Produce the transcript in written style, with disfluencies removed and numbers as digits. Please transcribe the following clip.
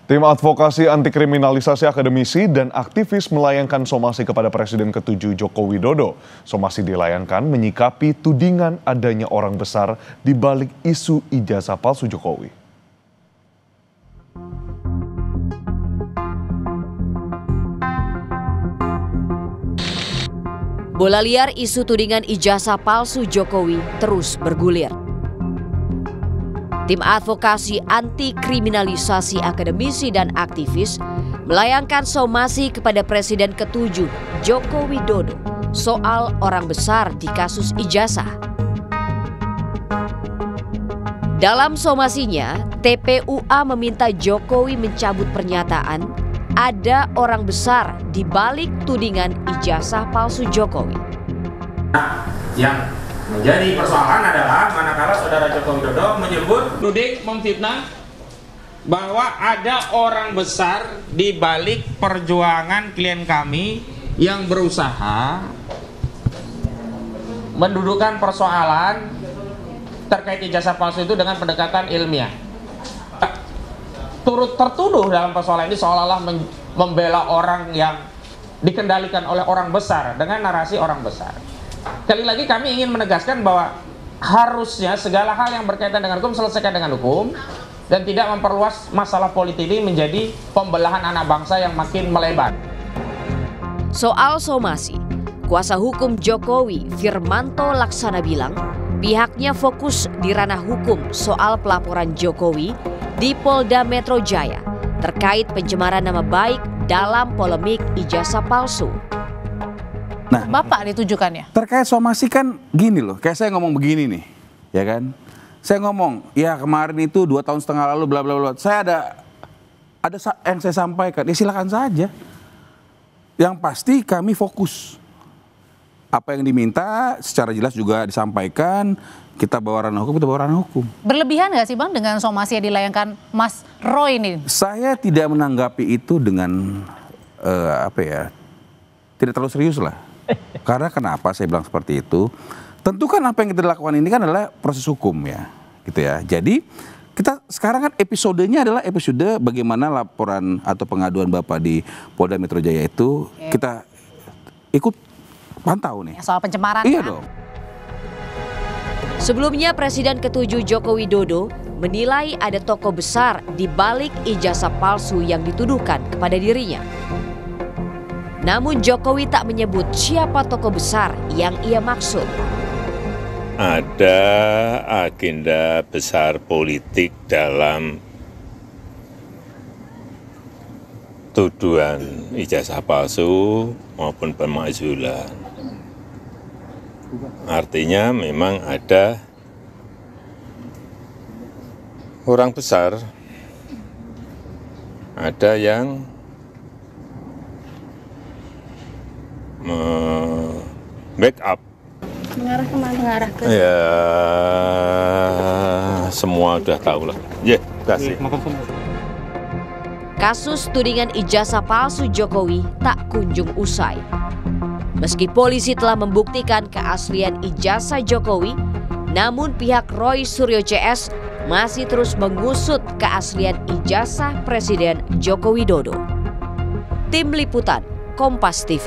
Tim advokasi anti kriminalisasi akademisi dan aktivis melayangkan somasi kepada Presiden ke-7 Joko Widodo. Somasi dilayangkan menyikapi tudingan adanya orang besar di balik isu ijazah palsu Jokowi. Bola liar isu tudingan ijazah palsu Jokowi terus bergulir. Tim advokasi anti kriminalisasi akademisi dan aktivis melayangkan somasi kepada Presiden ke-7 Joko Widodo soal orang besar di kasus ijazah. Dalam somasinya, TPUA meminta Jokowi mencabut pernyataan ada orang besar di balik tudingan ijazah palsu Jokowi. Yang menjadi persoalan adalah manakala saudara Joko Widodo menyebut tuding memfitnah bahwa ada orang besar di balik perjuangan klien kami yang berusaha mendudukan persoalan terkait ijazah palsu itu dengan pendekatan ilmiah. Turut tertuduh dalam persoalan ini seolah-olah membela orang yang dikendalikan oleh orang besar dengan narasi orang besar. Sekali lagi kami ingin menegaskan bahwa harusnya segala hal yang berkaitan dengan hukum selesaikan dengan hukum dan tidak memperluas masalah politik ini menjadi pembelahan anak bangsa yang makin melebar. Soal somasi, kuasa hukum Jokowi Firmanto Laksana bilang pihaknya fokus di ranah hukum soal pelaporan Jokowi di Polda Metro Jaya terkait pencemaran nama baik dalam polemik ijazah palsu. Nah, Bapak ditujukannya. Terkait somasi kan gini loh, kayak saya ngomong begini nih, ya kan? Saya ngomong, ya kemarin itu 2 tahun setengah lalu bla bla bla. Saya ada yang saya sampaikan, ya silakan saja. Yang pasti kami fokus. Apa yang diminta secara jelas juga disampaikan, kita bawa ranah hukum, kita bawa ranah hukum. Berlebihan nggak sih Bang dengan somasi yang dilayangkan Mas Roy ini? Saya tidak menanggapi itu dengan tidak terlalu serius lah. Karena kenapa saya bilang seperti itu? Tentu kan apa yang kita lakukan ini kan adalah proses hukum ya, gitu ya. Jadi kita sekarang kan episodenya adalah episode bagaimana laporan atau pengaduan Bapak di Polda Metro Jaya itu kita ikut pantau nih. Soal pencemaran. Iya kan? dong. Sebelumnya Presiden ke-7 Joko Widodo menilai ada tokoh besar di balik ijazah palsu yang dituduhkan kepada dirinya. Namun Jokowi tak menyebut siapa tokoh besar yang ia maksud. Ada agenda besar politik dalam tuduhan ijazah palsu maupun pemakzulan. Artinya memang ada orang besar, ada yang backup. Mengarah kemana? Mengarah ke? Ya, semua udah tahu lah. Ya, kasih. Kasus tudingan ijazah palsu Jokowi tak kunjung usai. Meski polisi telah membuktikan keaslian ijazah Jokowi, namun pihak Roy Suryo CS masih terus mengusut keaslian ijazah Presiden Joko Widodo. Tim Liputan Kompas TV.